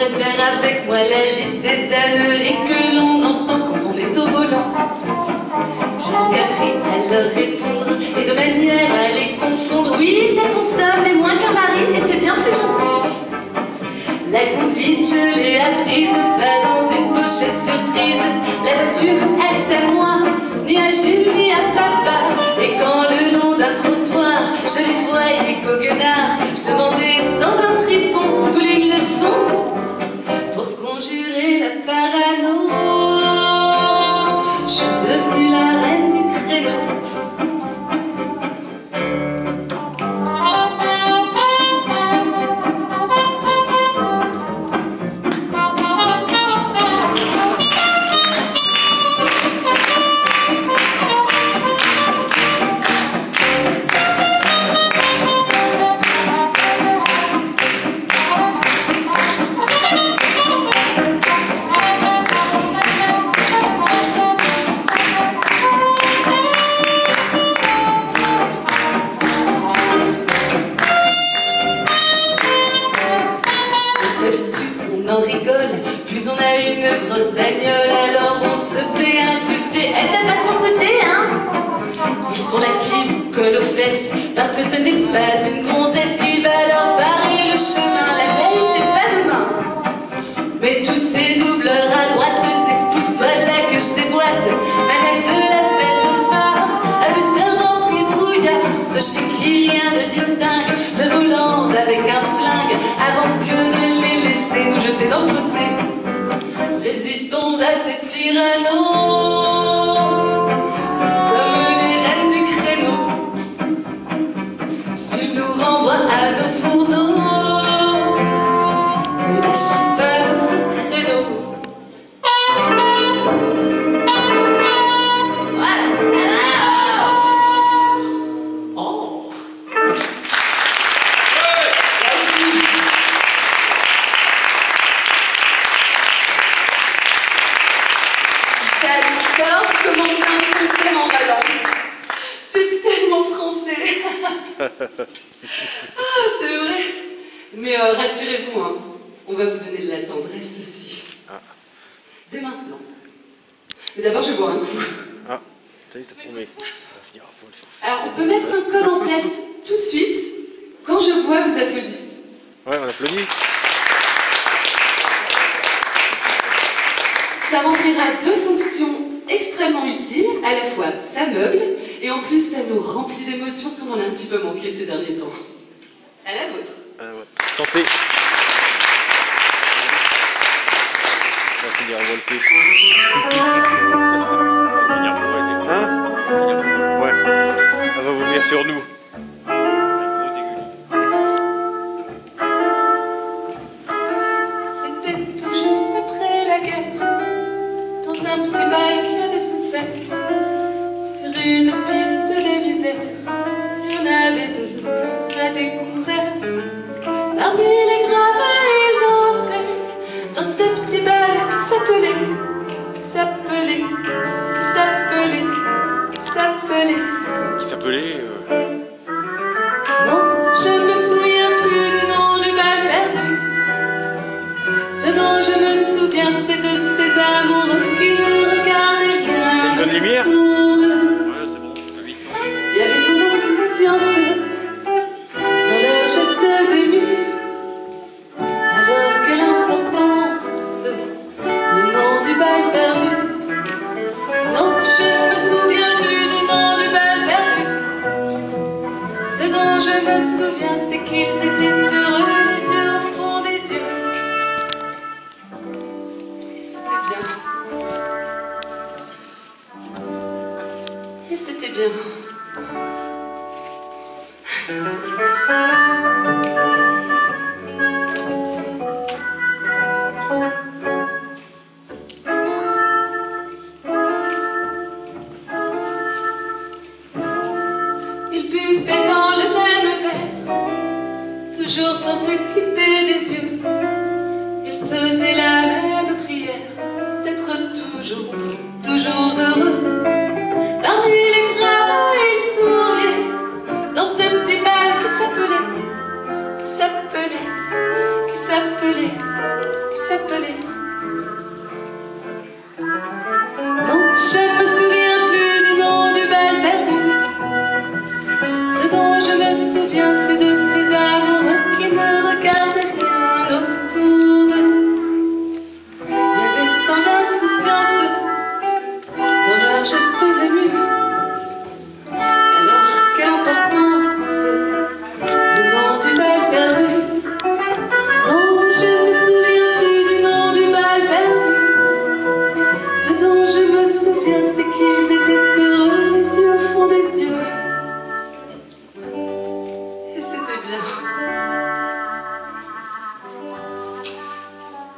pourrait faire avec moi la liste des âneries que l'on entend quand on est au volant. J'ai donc appris à leur répondre et de manière à les confondre. Oui, ça consomme, mais moins qu'un mari, et c'est bien plus gentil. La conduite, je l'ai apprise, pas dans une pochette surprise. La voiture, elle est à moi, ni à Jules, ni à papa. Et quand le long d'un trottoir, je les voyais goguenards, je demandais sans un frisson, vous voulez une leçon pour conjurer la parano? Je suis devenue la reine du créneau. Grosse bagnole, alors on se fait insulter. Elle t'a pas trop coûté, hein? Ils sont là qui vous collent aux fesses, parce que ce n'est pas une gonzesse qui va leur barrer le chemin. La veille, c'est pas demain. Mais tous ces doubleurs à droite, c'est pousse-toi là que je déboîte. Manette de l'appel de phare, abuseur d'entrée brouillard. Ce chez qui rien ne distingue le volant avec un flingue, avant que de les laisser nous jeter dans le fossé. Résistons à ces tyrannos, nous sommes les reines du créneau. S'ils nous renvoient à nos fourneaux, ne lâchons pas notre créneau. Voilà, ça va. Oh. Merci. J'adore commencer un concert en ballon. C'est tellement français. Ah, c'est vrai. Mais rassurez-vous, hein, on va vous donner de la tendresse aussi. Ah. Dès maintenant. Mais d'abord, je bois un coup. Ah, ça y est, ça promet. Alors, on peut mettre un code en place tout de suite. Quand je bois, vous applaudissez. Ouais, on applaudit. Ça remplira deux fonctions extrêmement utiles. À la fois, ça meuble, et en plus, ça nous remplit d'émotions, ce qu'on en a un petit peu manqué ces derniers temps. À la vôtre. À la vôtre. Tentez. On va finir à volter. On va finir pour aller. Hein? Ouais. Elle va vomir sur nous. C'était tout juste après la guerre, dans un petit bal qui avait souffert, sur une piste de misère, il y en avait deux à découvert. Parmi les gravats, ils dansaient dans ce petit bal qui s'appelait, qui s'appelait, qui s'appelait, qui s'appelait. Qui s'appelait Non, je ne me souviens plus du nom du bal perdu. Ce dont je me souviens, c'est de ces amoureux qui ne regardaient rien. Bonne lumière. Autour d'eux. Ouais, c'est bon. Il y avait tant d'insouciance dans leurs gestes émus. Alors quelle importance le nom du bal perdu. Non, je ne me souviens plus du nom du bal perdu. Ce dont je me souviens, c'est qu'ils étaient heureux, les yeux au fond des yeux. Et c'était bien. Ils buvaient dans le même verre, toujours sans se quitter des yeux. Ils faisaient la même prière, d'être toujours, toujours heureux. Parmi les gravats, ils souriaient dans ce petit bal qui s'appelait, qui s'appelait, qui s'appelait, qui s'appelait. Non, je ne me souviens plus du nom du bal perdu. Ce dont je me souviens, c'est de ces amoureux qui ne regardaient rien autour d'eux. Il y avait tant d'insouciance dans leurs gestes émus. Alors, quelle importance, le nom du bal perdu. Non, je ne me souviens plus du nom du bal perdu. Ce dont je me souviens, c'est qu'ils étaient heureux, les yeux au fond des yeux. Et c'était bien.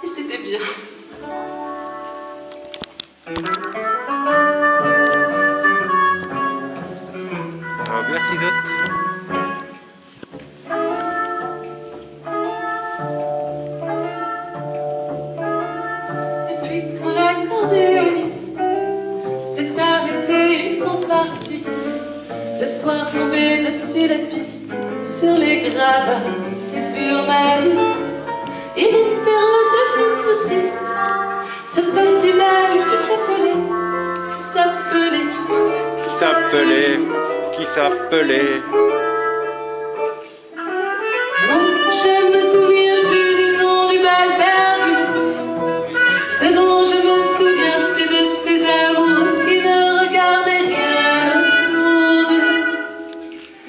Et c'était bien. Bertizotte. Et puis quand l'accordéoniste s'est arrêté, ils sont partis. Le soir tombé dessus la piste, sur les gravats et sur ma vie. Il était redevenu tout triste, ce petit bal qui s'appelait. Non, je ne me souviens plus du nom du bal perdu. Ce dont je me souviens, c'est de ces amoureux qui ne regardaient rien autour d'eux.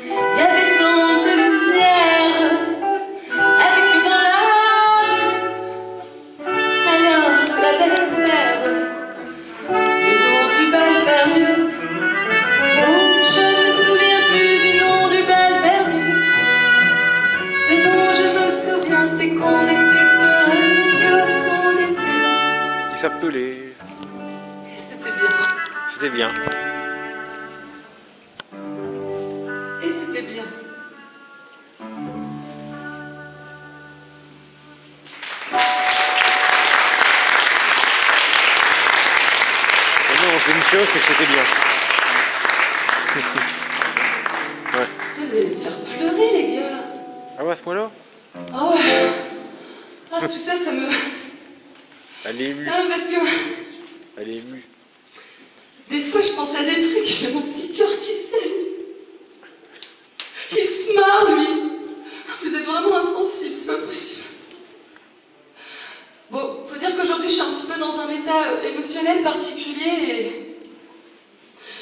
Il y avait tant de lumière avec dans la rue. Alors la belle affaire, le nom du bal perdu. Non, je ne me souviens plus du nom du bal perdu. Ce dont je me souviens, c'est qu'on était heureux, les yeux au fond des yeux. Qui s'appelait. Et c'était bien. C'était bien. Et c'était bien. Non, c'est une chose, c'est que c'était bien. Ouais. Vous allez me faire pleurer, les gars. Ah ouais, à ce point-là? Ah ouais. Ah, tout ça, ça me... Elle est émue. Ah, parce que... Elle est émue. Des fois, je pense à des trucs, j'ai mon petit cœur qui saigne. Il se marre, lui. Vous êtes vraiment insensible, c'est pas possible. Bon, faut dire qu'aujourd'hui, je suis un petit peu dans un état émotionnel particulier et...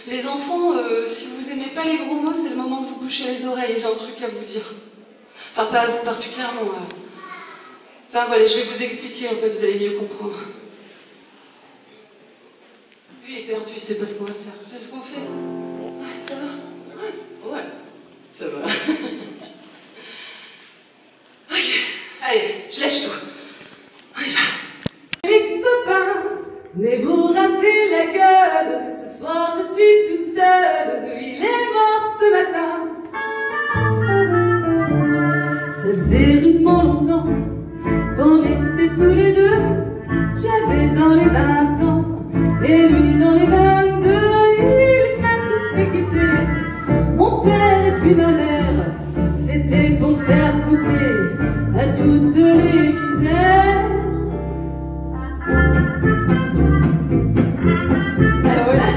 Les enfants, si vous aimez pas les gros mots, c'est le moment de vous boucher les oreilles, j'ai un truc à vous dire. Enfin, pas à vous particulièrement. Enfin, voilà, je vais vous expliquer, en fait, vous allez mieux comprendre. Lui est perdu, il sait pas ce qu'on va faire. Tu sais ce qu'on fait? Ouais, ça va? Ouais, ça va. Ok, allez, je lâche tout. On y va. Les copains, venez vous raser la gueule. Ce soir, je suis toute seule. Il est mort ce matin. Ça faisait rudement longtemps qu'on était tous les deux. J'avais dans les 20 ans et lui dans les 22. Il m'a tout fait quitter. Mon père et puis ma mère, c'était pour me faire goûter à toutes les misères. Alors voilà.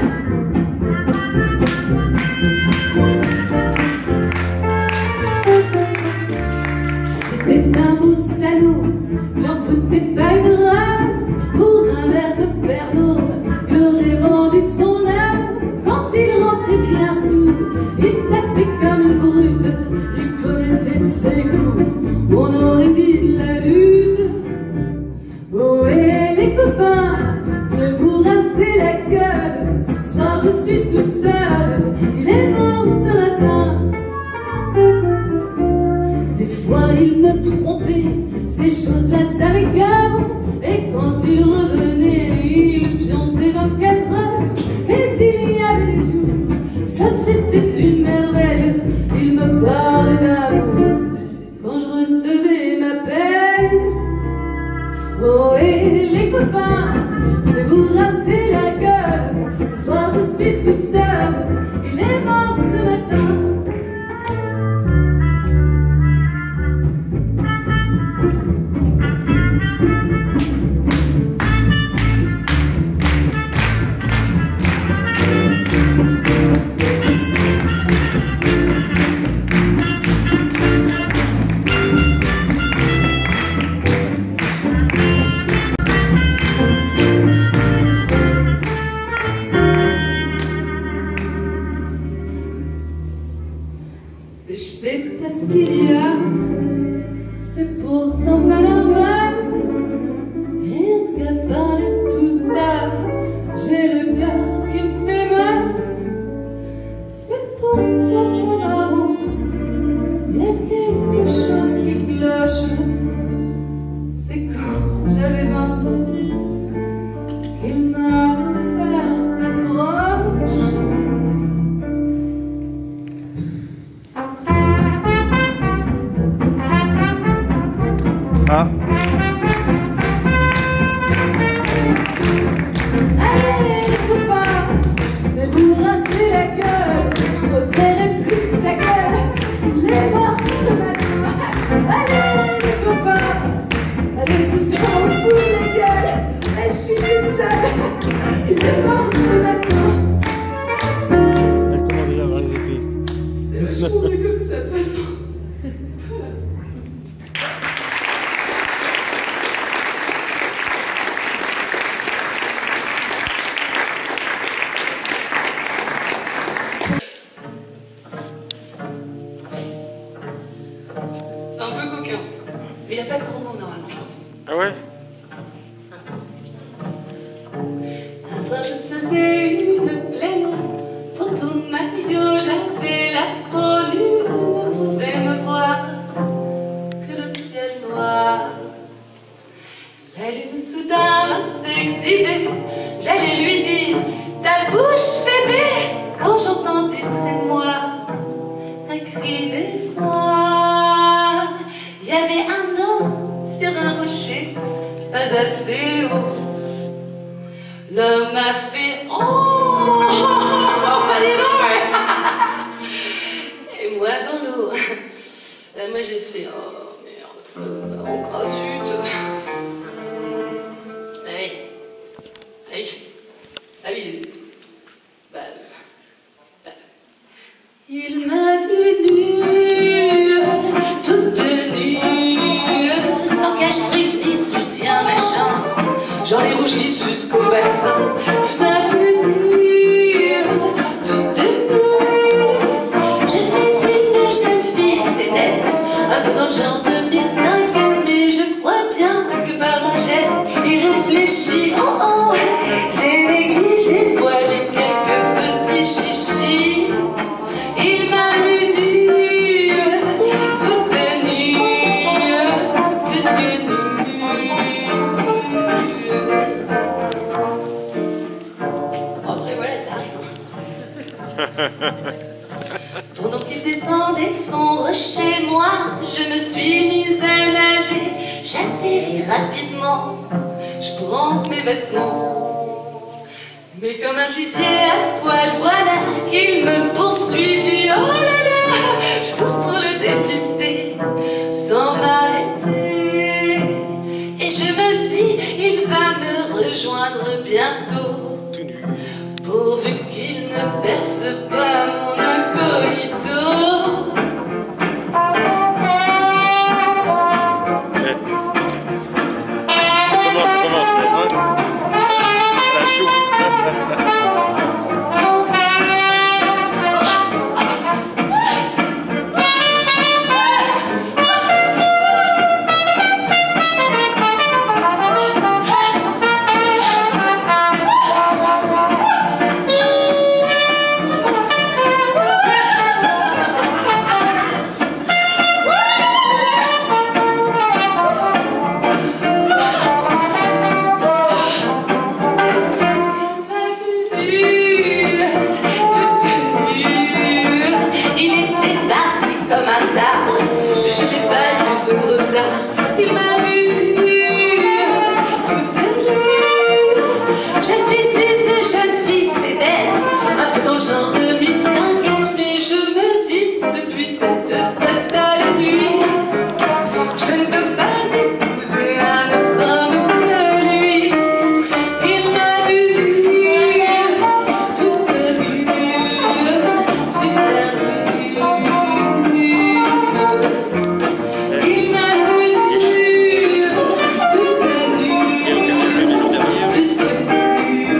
C'était un beau salaud, j'en foutais pas une rame. Pour un verre de Pernod, il aurait vendu son âme. Quand il rentrait bien sous, il tapait comme une brute. Il connaissait de ses coups, on aurait dit de la lutte. Oh et les copains, venez vous rincer la gueule. Ce soir je suis toute seule, il est mort ce matin. Des fois il me trompait, ces choses-là ça m'écoeure. Et quand il revenait, il pionçait 24 heures. Mais il y avait des jours, ça c'était une merveille. Il me parlait d'amour quand je recevais ma paye. Oh et les copains, venez vous rincer la gueule. Ce soir je suis toute seule, il est mort ce matin. Mais qu'est-ce qu'il y a? C'est pourtant pas normal. Rien qu'à parler de tout ça, j'ai le cœur qui me fait mal. C'est pourtant pas marrant. Il y a quelque chose qui cloche. C'est quand j'avais 20 ans qu'il m'a offert cette broche. Ah. Allez les copains, venez vous rasser la gueule. Je reverrai plus sa gueule. Il est mort ce matin. Allez les copains, allez ce soir on se fout la gueule. Allez, je suis toute seule. Il est mort ce matin. Elle commence déjà à avoir les filles. C'est vachement mieux comme ça de toute façon. C'est un peu coquin, mais il n'y a pas de gros mots normalement, je pense. Ah ouais? Un soir je faisais une pleine pour tout maillot, j'avais la peau nue, ne pouvait me voir que le ciel noir. La lune soudain s'exhibait, j'allais lui dire ta bouche bébé, quand j'entendis près de moi un cri d'effroi. Il y avait un homme sur un rocher, pas assez haut. L'homme a fait oh, dis donc, ouais. Et moi dans l'eau. Moi j'ai fait oh merde, oh zut. Ah oui, ah oui, ah oui. Il m'a vu nue, toute nue, sans cache-trick ni soutien machin. J'en ai rougi jusqu'au vaccin. Il m'a vu nue, toute nue. Je suis une jeune fille, c'est net, un peu dans le genre de distinguette, mais je crois bien que par un geste irréfléchi, oh oh, j'ai négligé de voiler quelques petits chichis. Il m'a vu nue, toute nue, plus que nue. Après voilà, ça arrive. Pendant qu'il descendait de son rocher, moi, je me suis mise à nager. J'atterris rapidement, je prends mes vêtements. Mais comme un gibier à poil, voilà qu'il me poursuit. Oh là là, je cours pour le dépister sans m'arrêter. Et je me dis, il va me rejoindre bientôt, pourvu qu'il ne perce pas mon incognito. Ça commence, hein? Ça joue. Je n'ai pas eu de retard. Il m'a vu toute nue. Je suis une jeune fille, c'est bête, un peu dans le genre de Miss Tinguette, mais je me dis depuis cette fatale nuit, je ne veux pas épouser un autre homme que lui. Il m'a vu toute nue, super nue. Il m'a vu toute nue, plus que nue.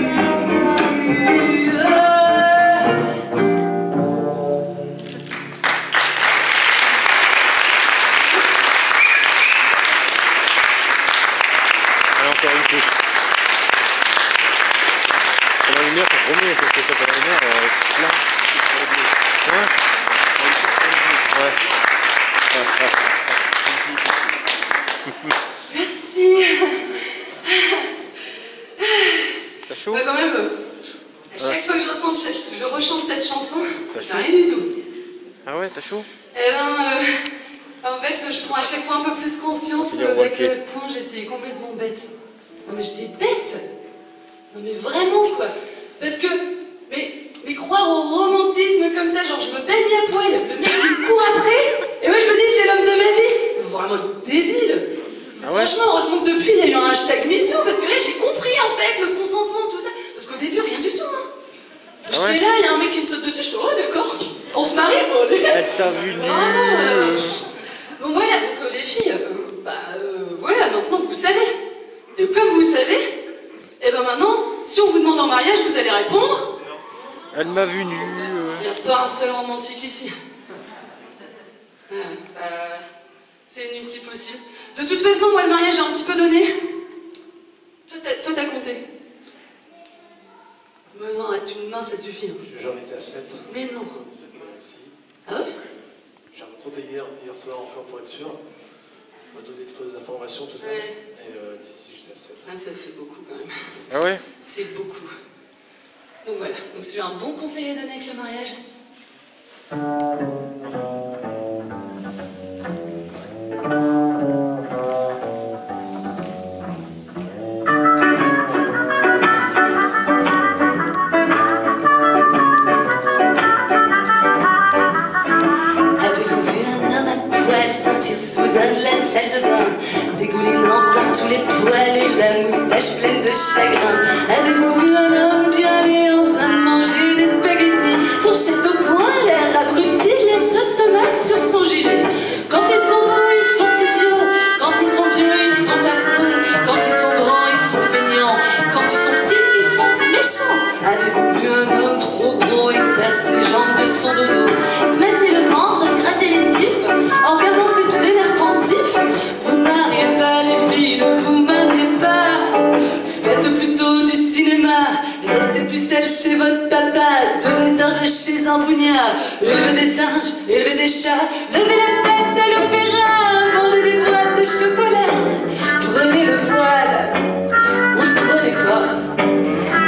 Merci. T'as chaud? Bah quand même, à chaque fois que je rechante cette chanson, T'as j'ai rien du tout. Ah ouais, t'as chaud? Eh ben, en fait, je prends à chaque fois un peu plus conscience d'à quel point j'étais complètement bête. Non mais j'étais bête. Non mais vraiment quoi. Parce que, mais croire au romantisme comme ça, genre je me baigne à poil, le mec il me court après, et moi je me dis c'est l'homme de ma vie. Vraiment débile. Ah ouais? Franchement, heureusement que depuis il y a eu un hashtag MeToo, parce que là j'ai compris en fait le consentement, tout ça. Parce qu'au début rien du tout. Hein. J'étais là, il y a un mec qui me saute dessus, je fais oh d'accord, on se marie, bon, les gars. Elle t'a vu nu. Bon voilà, donc les filles, voilà, maintenant vous savez. Et comme vous savez, et ben maintenant, si on vous demande en mariage, vous allez répondre. Elle m'a vu nu. Il n'y a pas un seul romantique ici. C'est nu si possible. De toute façon, moi le mariage j'ai un petit peu donné. Toi t'as compté. Mais non, avec une main ça suffit. Hein. J'en étais à 7. Mais non. Ah ouais? J'ai recompté hier soir encore pour être sûr. On m'a donné de fausses informations, tout ça. Ouais. Et si j'étais à 7. Ah, ça fait beaucoup quand même. Ah ouais? C'est beaucoup. Donc voilà. Donc si j'ai un bon conseil à donner avec le mariage. Sortir soudain de la salle de bain, dégoulinant par tous les poils et la moustache pleine de chagrin. Avez-vous vu un homme bien laid en train de manger des spaghettis, fourchette au poing, l'air abruti, les sauces tomates sur son gilet? Quand ils sont beaux, ils sont idiots, quand ils sont vieux, ils sont affreux, quand ils sont grands, ils sont feignants, quand ils sont petits, ils sont méchants. Avez-vous vu un homme trop gros extraire ses jambes de son dodo, se masser le ventre, se gratter les tifs en regardant ses pieds l'air pensif? Vous mariez pas les filles, ne vous mariez pas. Faites plutôt du cinéma, restez plus seul chez votre papa. Devenez serveuse chez un bruniard, élevez des singes, élevez des chats, levez la tête à l'opéra, vendez des boîtes de chocolat. Prenez le voile, ou le prenez pas.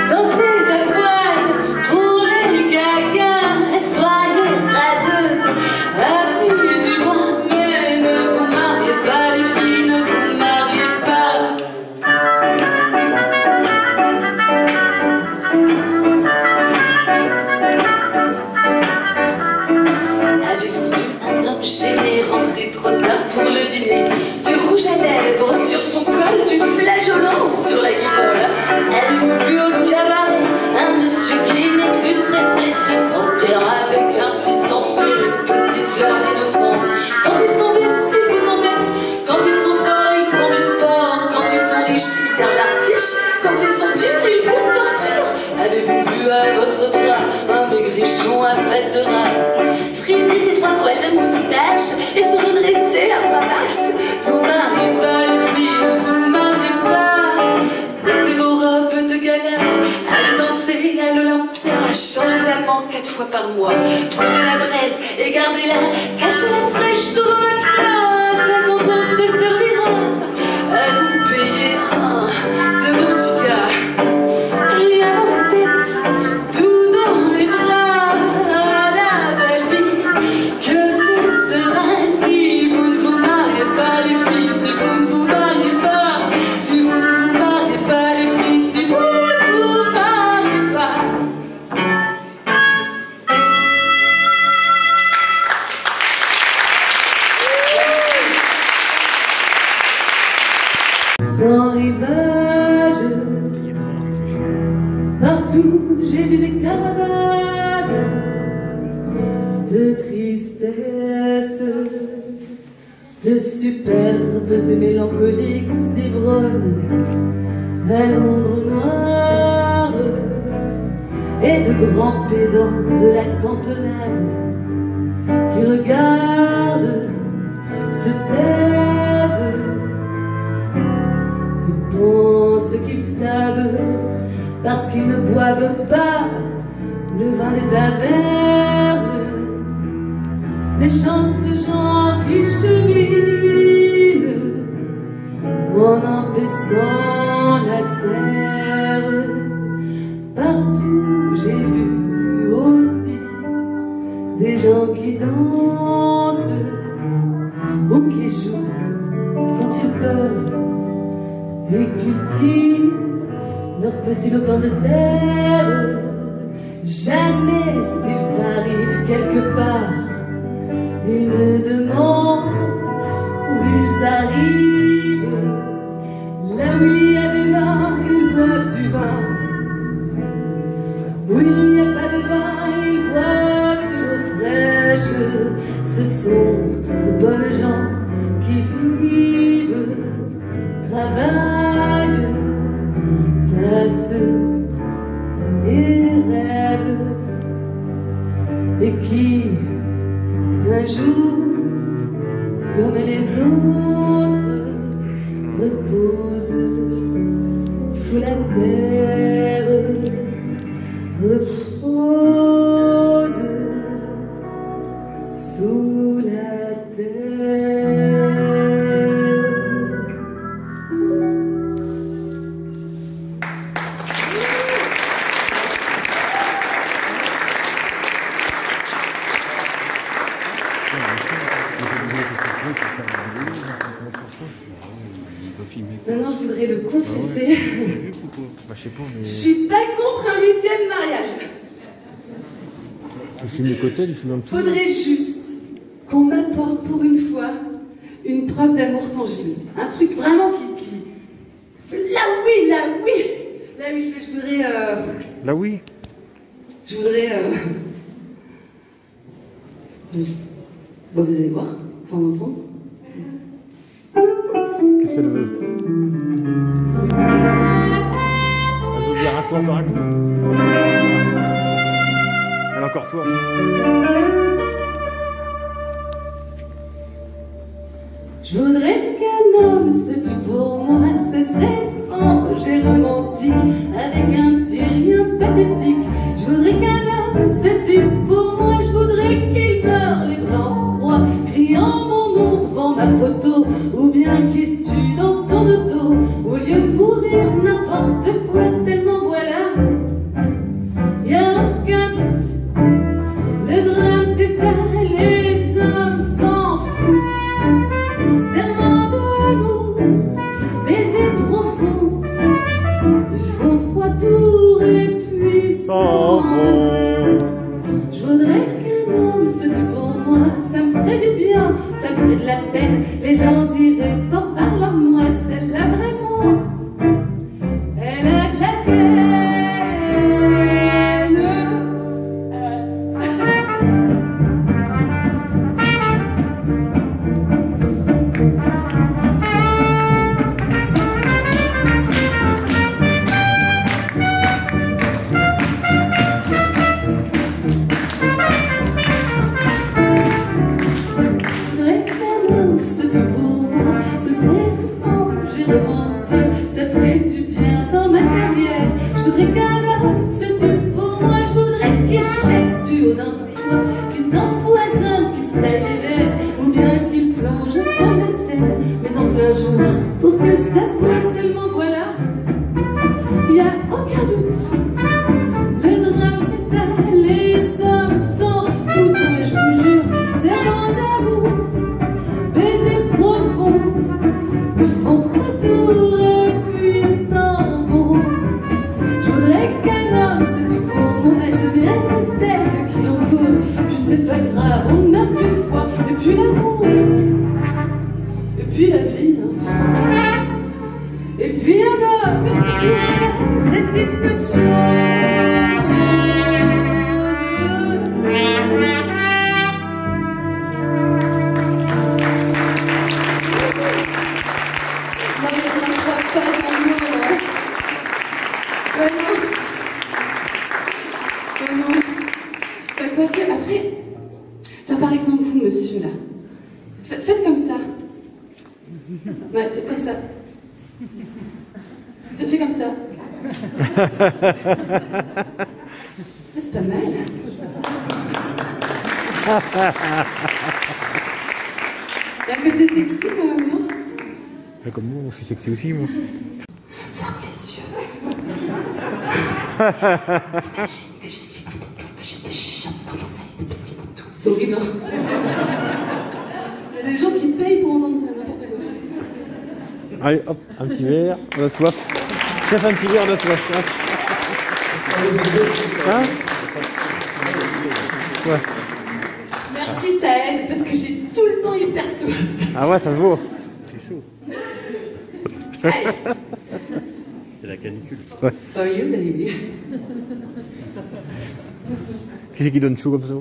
Dansez à poil pour les gagas, soyez radeuses, avenue du roi. Mais ne vous mariez pas les filles, ne vous mariez pas. Avez-vous vu un homme gêné rentrer trop tard pour le dîner, du rouge à lèvres sur son col, du flageolant sur la guimole? Avez-vous vu au cabaret un monsieur qui n'est plus très frais se frotter avec insistance sur une petite fleur d'innocence? Quand ils sont bêtes, ils vous embêtent. Quand ils sont forts, ils font du sport. Quand ils sont riches, ils gardent l'artiche. Quand ils sont durs, ils vous torturent. Avez-vous vu à votre bras un maigrichon à face de rat friser ses trois poils de moustache et se redresser la mâche? Vous mariez pas les filles, ne vous mariez pas. Mettez vos robes de gala, allez danser à l'Olympia, changez d'amant 4 fois par mois, prenez la braise et gardez-la, cachez la fraîche sous vos matelas. Ça quand on se servira, à vous payer de beaux petits gars. Rien dans la tête, tout dans les bras, la belle vie que ce sera si vous ne vous mariez pas les filles, si vous ne vous mariez pas, si vous ne vous mariez pas les filles, si vous ne vous mariez pas. Sans rivage, partout j'ai vu des caravanes de tristesse, de superbes et mélancoliques ivrognes à l'ombre noire, et de grands pédants de la cantonade qui regardent, se taisent et pensent qu'ils savent, parce qu'ils ne boivent pas le vin des tavernes, des chants de gens qui chantent ou qui jouent quand ils peuvent et cultivent leur petit lopin de terre. Jamais s'ils arrivent quelque part, ils ne demandent où ils arrivent. Là où il y a du vin, ils boivent du vin. Où il n'y a pas de vin, ils boivent de l'eau fraîche. Ce sont de bonnes gens qui vivent, travaillent, passent et rêvent, et qui un jour, comme les autres, reposent sous la terre, repose sous la terre. Maintenant, je voudrais le confesser. Bah, je sais pas, mais... Je suis pas contre un 8e mariage. Il filme les côtés, il filme un petit. Faudrait juste qu'on m'apporte pour une fois une preuve d'amour tangible. Un truc vraiment qui... Là oui, là oui. Là oui, je voudrais... Là oui. Je voudrais... Bon, vous allez voir, enfin entendre. Qu'est-ce qu'elle veut? Elle veut bien un coup, encore un coup. Elle a encore soif. Je voudrais qu'un homme se tue pour moi, ce serait étrange et romantique, avec un petit rien pathétique. Je voudrais qu'un homme se tue pour moi, je voudrais qu'il meure les bras en croix, criant mon nom devant ma photo, ou bien qu'il se tue dans son auto, au lieu de mourir n'importe quoi, seulement voilà, y a aucun doute, le drame c'est ça, les hommes s'en foutent. Serment d'amour, baiser profond, ils font 3 tours et puis s'en vont. Je voudrais qu'un homme se tue pour moi, ça me ferait du bien, ça me ferait de la peine. Les gens diraient, t'en parles à moi, celle-là vraiment, elle a de la haine. Ce tout pour moi, ce serait étrange et romantique, ça ferait du bien dans ma carrière. Je voudrais qu'un homme se tue pour moi, je voudrais qu'il jette du haut d'un toit, qu'il s'empoisonne, qu'il se taille les veines, ou bien qu'il plonge au fond de la Seine, mais en plein jour, pour que ça se voit seulement voilà, y a aucun doute, le drame c'est ça, les hommes s'en foutent, mais je vous jure, serment d'amour, ils font 3 tours et puis s'en vont. Je voudrais qu'un homme se tue pour moi, je deviendrais celle de qui l'on cause. Puis c'est pas grave, on ne meurt qu'une fois. Et puis l'amour, et puis la vie, hein. Et puis un homme, et si tu regardes, c'est si peu de choses. Après, tiens, par exemple, vous, monsieur, là, faites comme ça. Ouais, faites comme ça. Faites comme ça. C'est pas mal. Il y a un côté sexy, quand même, non? Comme moi, je suis sexy aussi, moi. Ferme les yeux. Imagine que je suis quelqu'un, que je te chuchote dans l'oreille de petits moutons. C'est horrible, hein? Il y a des gens qui payent pour entendre ça, n'importe quoi. Allez, hop, un petit verre, on a soif. Chef, un petit verre, on a soif. Hein? Ouais. Merci, ça aide, parce que j'ai tout le temps hyper soif. Ah ouais, ça se vaut. C'est chaud. Allez. C'est la canicule. Ouais. Oh, you, baby. Qui c'est qui donne chaud comme ça?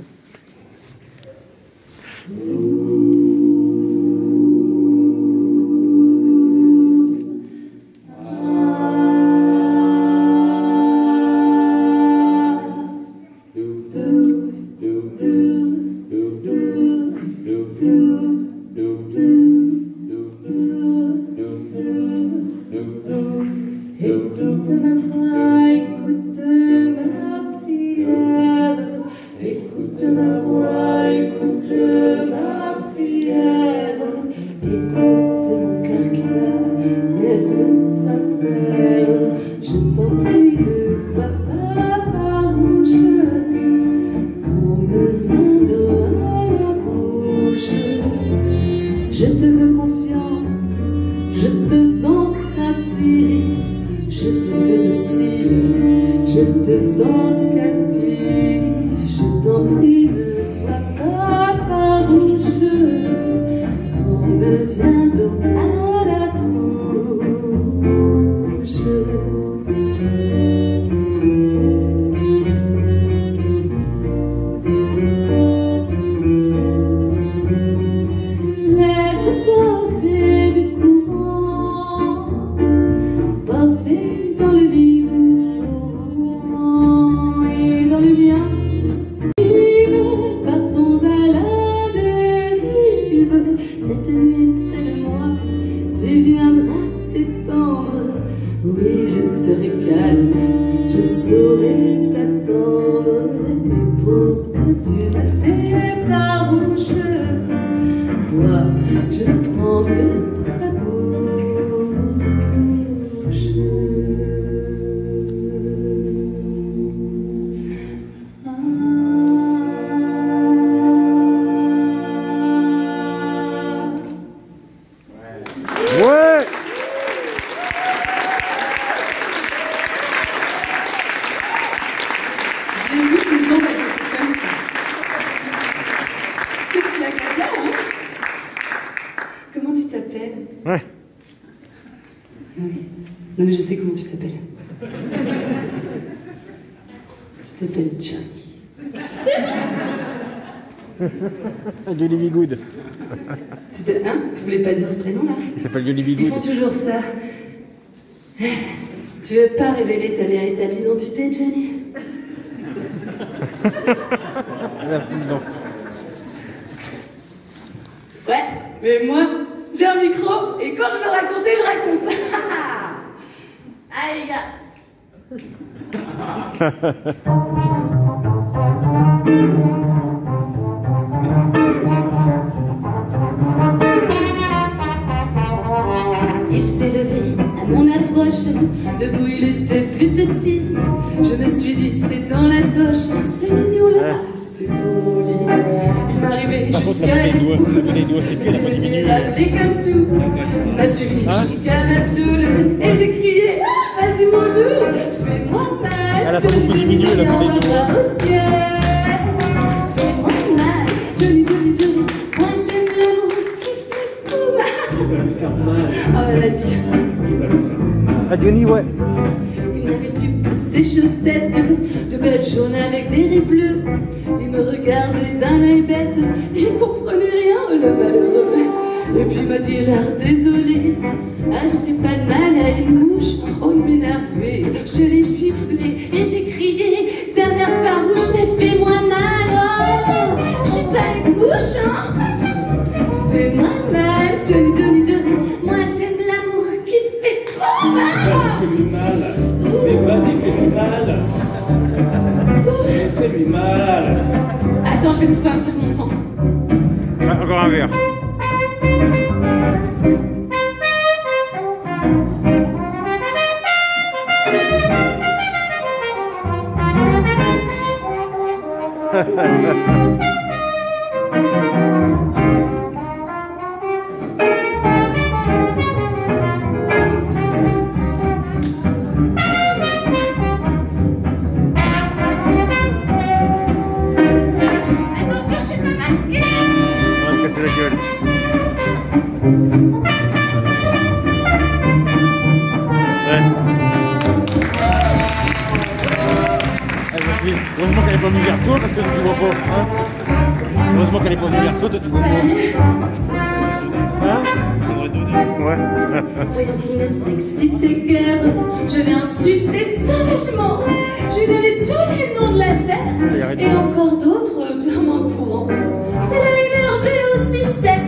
Je te veux confiant, je te sens craintif, je te veux docile, je te sens captif. Je t'en prie, ne sois pas farouche, on me vient d'eau à la bouche. Cette nuit près de moi, tu viendras t'étendre. Oui, je serai calme, je saurai t'attendre. Et pour que tu ne t'effarouches, vois, je ne prends que ta bouche. Ouais! J'ai vu ces gens passer comme ça. C'est la cata, hein? Comment tu t'appelles? Ouais. Ah oui. Non mais je sais comment tu t'appelles. Tu t'appelles Johnny. Johnny B. Good. Hein? Tu voulais pas dire ce prénom-là? Il s'appelle Johnny B. Good. Ils font toujours ça. Tu veux pas révéler ta véritable identité, Johnny? Non. Ouais, mais moi, j'ai un micro et quand je veux raconter, je raconte. Allez, les gars. Il s'est levé à mon approche, debout il était plus petit. Je me suis dit c'est dans la poche, c'est mignon là, c'est ton lit. Il m'a arrivé jusqu'à l'épaule, il m'était rappelé comme tout. Il m'a suivi jusqu'à ma pioule et j'ai crié ah, vas-y mon loup, fais-moi mal, Johnny, Johnny, envoie-moi au ciel. Fais-moi mal, Johnny, Johnny, Johnny, moi j'aime l'amour qui fait tout mal. Il va le faire mal. Oh vas-y. Il va le faire mal. Ah, Johnny, ouais. Il n'avait plus que ses chaussettes de belles jaunes avec des raies bleues. Il me regardait d'un œil bête, il comprenait rien, le malheureux. Et puis il m'a dit l'air désolé, ah je fais pas de mal à une mouche. Oh il m'énervait, je l'ai giflé et j'ai crié d'un air farouche, mais fais-moi mal, oh je suis pas une mouche, hein. Fais-moi mal, Johnny, Johnny, Johnny, moi j'aime l'amour qui fait pas mal. Vas-y, fais-lui mal. Mais vas-y, fais-lui mal. Mais fais-lui mal. Attends, je vais te trouver un petit remontant. Ah, encore un verre. pas venue vers toi parce que tu ne vois pas. Hein, heureusement qu'elle n'est pas venue vers toi, toi tu vois pas. Hein? Ouais. Voyant qu'il ne s'excite guère, je l'ai insulté sauvagement. Je lui ai donné tous les noms de la terre et encore d'autres bien moins courants. C'est là énervé aussi sec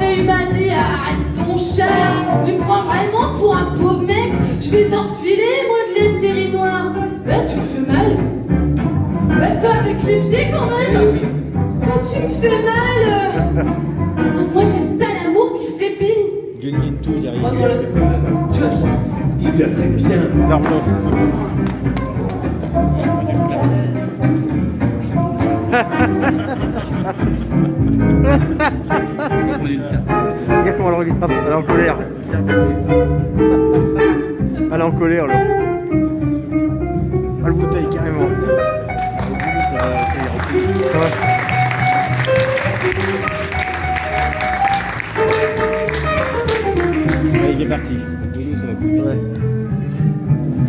et il m'a dit arrête ton chat, tu me prends vraiment pour un pauvre mec. Je vais t'enfiler moi de les séries noires. Bah tu me fais mal. Bah pas avec les pieds quand même. Bah tu me fais mal. Moi j'aime pas l'amour qui fait bing. Gagne tout derrière. Oh non, là, tu as trop. Il lui a fait bien. L'arbre. Regarde comment elle regarde. Elle est en colère. Elle est en colère là. Ah, le bouteille carrément. Ouais. Il est parti. Doudou, ça va plus vite. Ouais.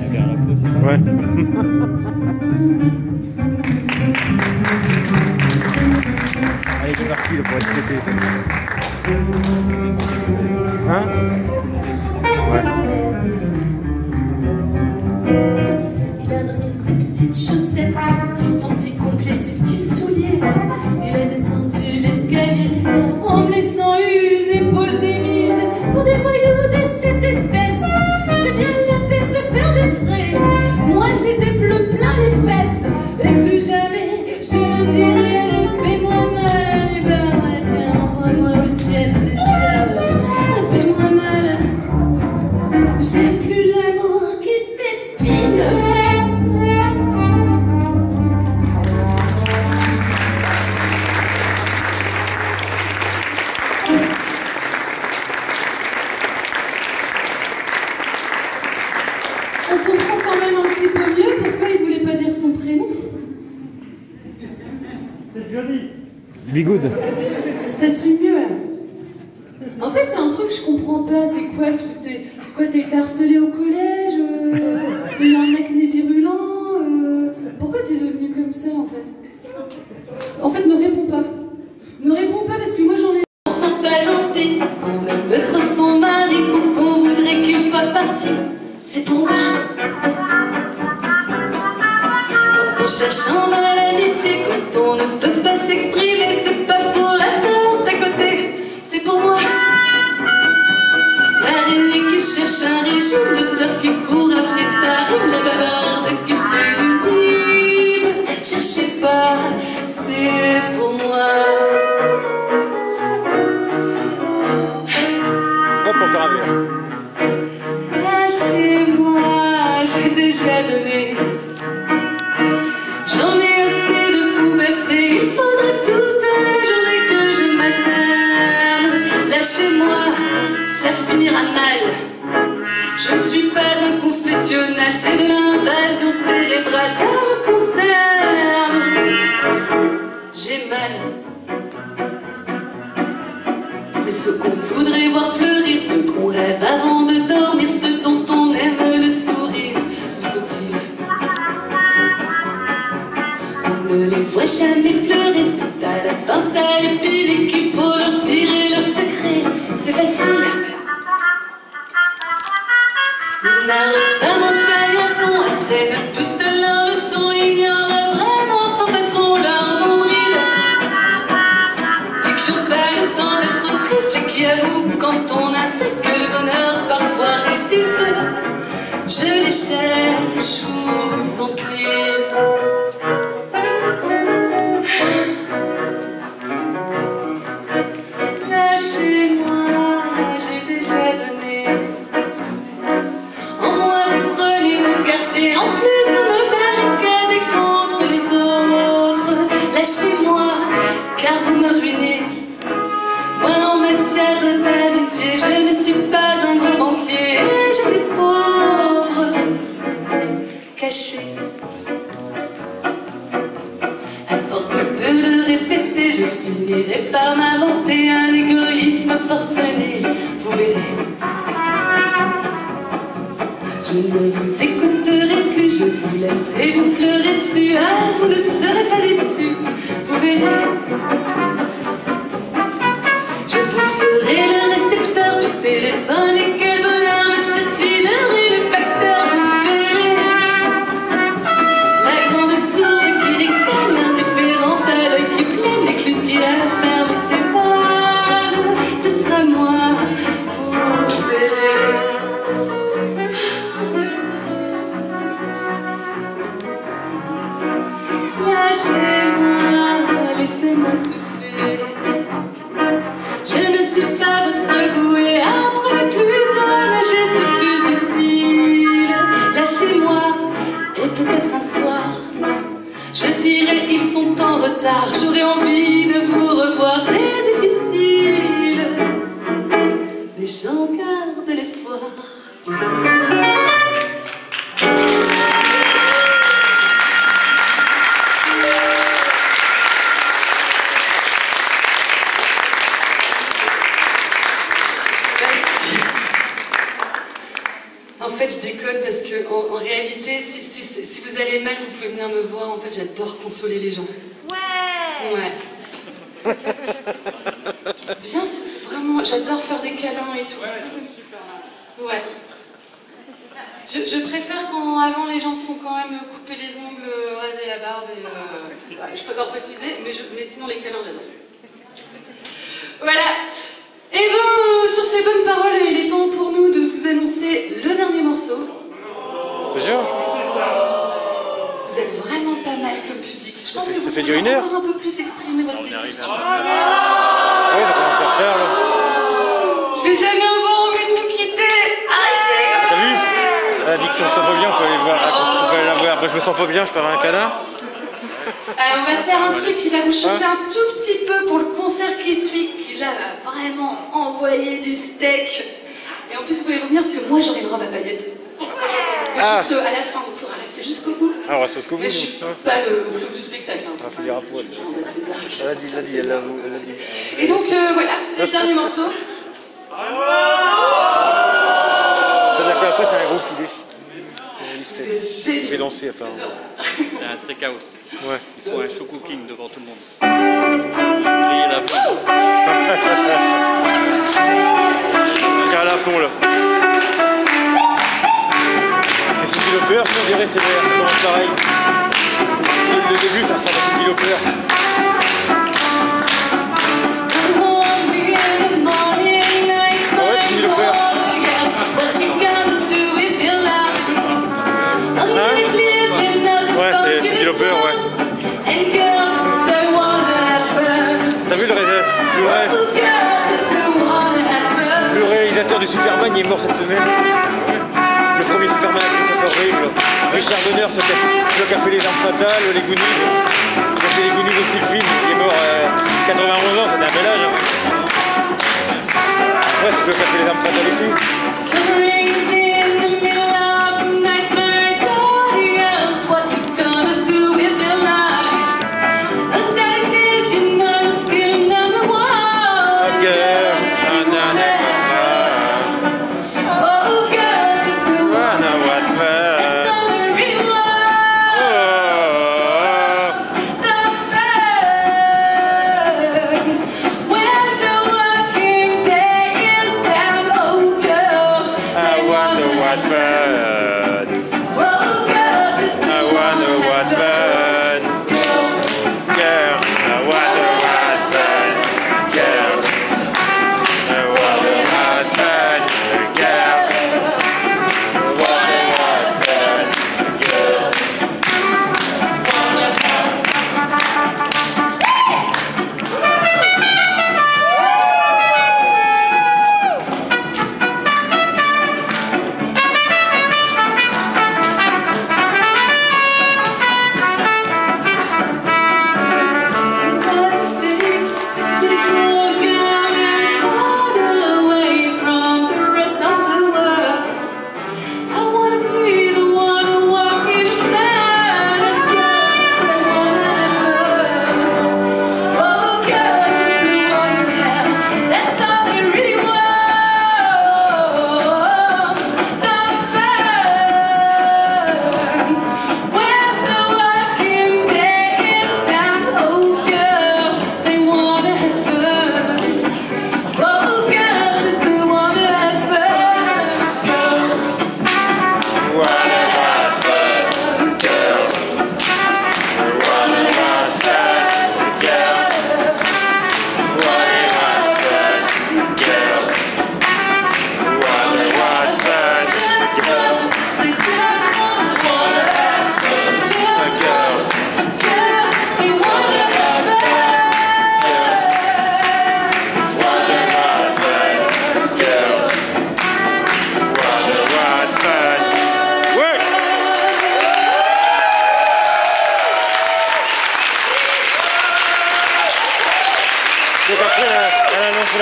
Regarde la fois, c'est pas ouais. Allez, il est parti là, pour être traité. Hein? Ouais. Il a remis ses petites chaussettes, son petit complet, ses petits souliers. Il est descendu l'escalier en me laissant une épaule démise. Pour des voyous de cette espèce, c'est bien la peine de faire des frais. Moi j'ai des bleus plein les fesses, et plus jamais je ne dirai allez fais-moi mal. Les barres, tiens, envoie-moi au ciel, c'est ça. Fais-moi mal. J'ai plus l'amour qui fait ping. On comprend quand même un petit peu mieux pourquoi il voulait pas dire son prénom. C'est joli. Be good. T'as su mieux là. En fait, il y a un truc que je comprends pas, c'est quoi le truc? T'as été harcelé au collège? T'as eu un acné virulent? Pourquoi t'es devenu comme ça en fait? En fait, ne réponds pas. Ne réponds pas parce que moi j'en ai. On sent pas gentil, qu'on aime être son mari ou qu'on voudrait qu'il soit parti. C'est pour moi. Quand on cherche en vain l'amitié, quand on ne peut pas s'exprimer, c'est pas pour la porte à côté, c'est pour moi. L'araignée qui cherche un régime, l'auteur qui court après sa rime, la bavarde qui fait du rime. Cherchez pas, c'est pour moi. Hop, encore un verre. Lâchez-moi, j'ai déjà donné. J'en ai assez de vous bercer. Il faudrait toute la journée que je m'atterne. Lâchez-moi, ça finira mal. Je ne suis pas un confessionnal, c'est de l'invasion cérébrale, ça me consterne. J'ai mal. Mais ce qu'on voudrait voir fleurir, ce qu'on rêve avant de dormir, ce dont on aime le sourire, où sont-ils? On ne les voit jamais pleurer, c'est à la pince à épiler qu'il faut leur tirer leur secret, c'est facile. Ils n'arrosent pas mon paillasson, apprennent tous leur leçon, ignorent vraiment sans façon leur nombril. Et qui n'ont pas le temps d'être tristes, et qui avouent quand on insiste que le bonheur parfois résiste. Je les cherche, où sont-ils? Lâchez-moi, j'ai déjà donné. En moi vous prenez vos quartiers, en plus vous me barricadez contre les autres. Lâchez-moi, car vous me ruinez. Moi en matière d'amitié, je ne suis pas un gros banquier. J'ai des pauvres cachés. À force de le répéter, je finirai par m'inventer un égoïsme forcené. Vous verrez. Je ne vous écouterai plus, je vous laisserai vous plaire. pleurer dessus. Ah, vous ne serez pas déçus, vous verrez. Je vous ferai le récepteur du téléphone et quel bonheur, j'assassinerai le facteur, vous verrez. La grande sourde qui ricane, indifférente à l'œil qui plaît, l'écluse qui la ferme et s'évade, ce sera moi, vous verrez. Lâchez-moi, laissez-moi souffler. Je ne suis pas votre bouée, apprenez plutôt à nager, c'est plus utile. Lâchez-moi, et peut-être un soir, je dirai ils sont en retard, j'aurais envie de vous revoir, c'est difficile. Mais j'en garde l'espoir. En fait, je déconne parce que, en réalité, si vous allez mal, vous pouvez venir me voir. En fait, j'adore consoler les gens. Ouais. Ouais. Viens, c'est vraiment... J'adore faire des câlins et tout. Ouais. Je préfère quand, avant, les gens se sont quand même coupés les ongles, rasés la barbe et... ouais, je préfère préciser, mais sinon, les câlins, j'adore. Voilà. Et bon, sur ces bonnes paroles, il est temps pour nous de vous annoncer le dernier morceau. Bien. Vous êtes vraiment pas mal comme public. Je pense que vous pouvez encore un peu plus exprimer votre déception. Oui, ça commence à faire là. Je vais jamais avoir envie de vous quitter. Arrêtez. T'as vu? Elle a dit que si on se sent pas bien, on peut aller voir. On peut aller la voir. Moi, je me sens pas bien, je peux avoir un canard. On va faire un truc qui va vous chauffer un tout petit peu pour le concert qui suit, qui là va vraiment envoyer du steak. Et en plus vous pouvez revenir parce que moi j'aurai une robe à paillettes. C'est très gentil. Mais juste à la fin, donc il faudra rester jusqu'au bout. Ah, on reste jusqu'au bout. Mais je suis pas le clou du spectacle. Hein, faut dire à poil. Je demande à César. Elle a dit. Et donc voilà, c'est le dernier morceau. C'est-à-dire qu'après c'est un groupe qui décide. C'est génial. Je vais danser apparemment. C'est un steakhouse. Ouais. Il faut un show cooking devant tout le monde. Griller la viande. Car à la fond là. C'est Cyndi Lauper, on dirait c'est vert, ça commence pareil. Le début ça ressemble à Cyndi Lauper. Ouais, Cyndi Lauper. Ouais, c'est Cyndi Lauper, ouais. T'as vu le réalisateur du Superman, il est mort cette semaine. Le premier Superman avec Christopher Reeve. Richard Donner, celui qui a fait les Armes Fatales, les Goonies. Il a fait les Goonies aussi le film, il est mort à 91 ans, c'était un bel âge. Ouais, c'est celui qui a fait les Armes Fatales aussi. That's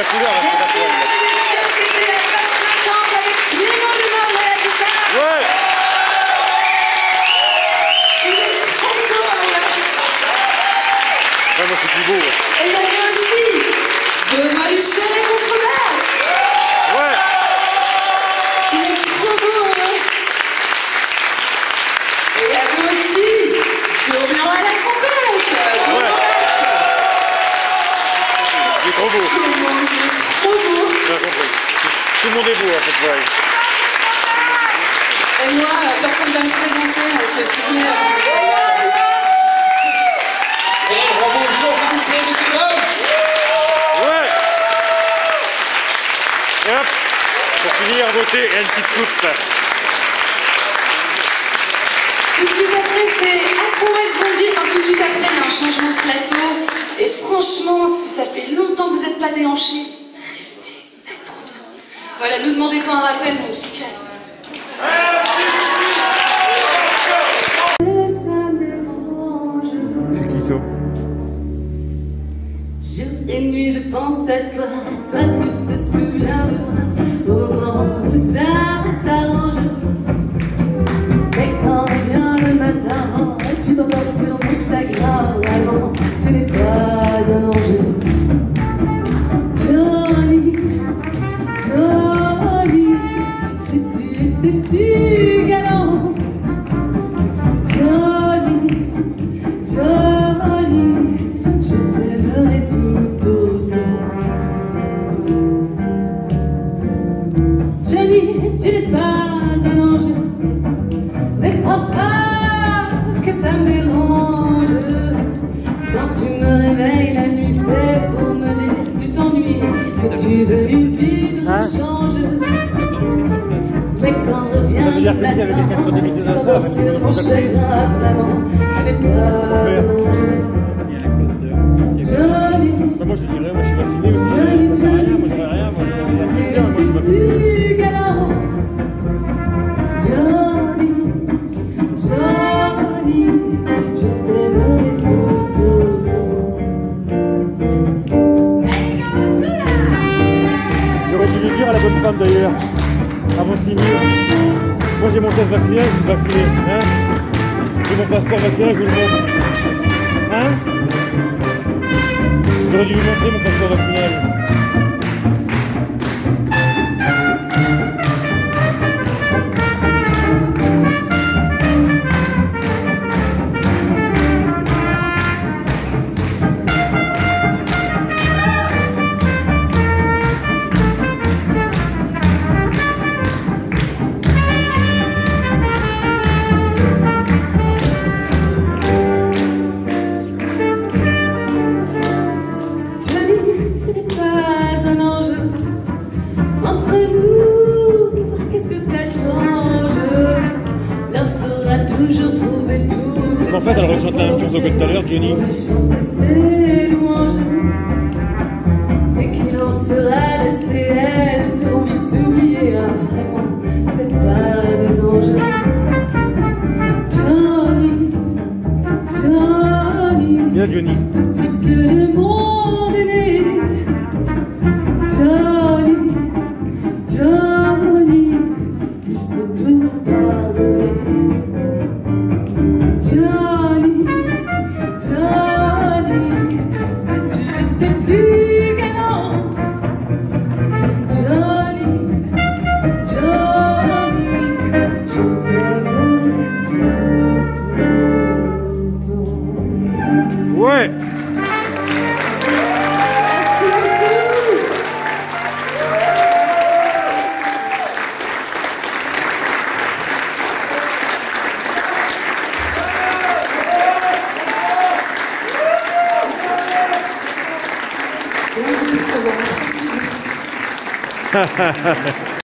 la couleur, là, c'est la toile. Messieurs, c'était la phase flottante avec Clément Denard à la guitare. Ouais. Il est trop beau, Ouais, moi, c'est plus beau. Ouais. et il y avait aussi Benoît Luchet à la contrebasse. Ouais. Il est trop beau, hein. Et il y avait aussi Dorian à la trompette. Ouais. Il est trop beau. Comment il est trop beau. J'ai compris. Tout le monde est beau à cette fois. Et moi, personne ne va me présenter, donc si vous voulez... Et bravo, Jean, s'il vous plaît, messieurs, dames. Ouais. Et hop. Pour finir, voter et une petite coupe. Tout de suite après, c'est Afro Wild Zombie. Enfin, tout de suite après, il y a un changement de plateau. Et franchement, si ça fait longtemps que vous n'êtes pas déhanchés, restez, vous êtes trop bien. Voilà, ne nous demandez pas un rappel, mais on se casse. C'est qui ça? Jour et nuit, je pense à toi. Toi, tu te souviens de moi. Au moment où ça t'arrange. Mais quand vient le matin, tu t'endors sur mon chagrin. Vraiment, tu n'es pas un enjeu. Johnny, Johnny, si tu étais plus galant. Johnny, Johnny, je t'aimerais tout autant. Johnny, tu n'es pas un ange, mais crois pas que ça me dérange. Quand tu me réveilles la nuit, c'est pour me dire que tu t'ennuies, que tu veux une vie de rechange. Mais quand revient le matin, tu t'endors sur mon chagrin. Vraiment, tu n'es pas un ange. Johnny, Bah, moi, je dirais, moi, je suis vacciné aussi. Johnny, Ça sert à rien, Johnny, moi, j'aurais rien. Moi, si j'ai la tu prise, moi, je suis étais vacciné. plus galant. Johnny, Johnny, je t'aimerais tout autant. J'aurais dû lui dire à la bonne femme d'ailleurs, avant de signer. Moi j'ai mon test vaccinal, je suis vacciné. Hein, j'ai mon passeport vaccinal, je vous le montre. Hein? J'aurais dû lui montrer mon passeport vaccinal. Johnny, tu n'es pas un ange. Entre nous, qu'est-ce que ça change? L'homme saura toujours trouver tout. En fait, elle rechante la même chose que tout à l'heure, Johnny. Pour chanter ses louanges. Dès qu'il en sera laissé, elles seront vite oubliées. Ah, vraiment, faites pas des anges. Johnny, Johnny, Bien Johnny. depuis que le monde est né. Johnny, Johnny, il faut tout pardonner. Johnny, Johnny, si tu étais plus galant. Johnny, Johnny, je t'aimerais tout autant. Ouais. Merci beaucoup. Ha ha ha.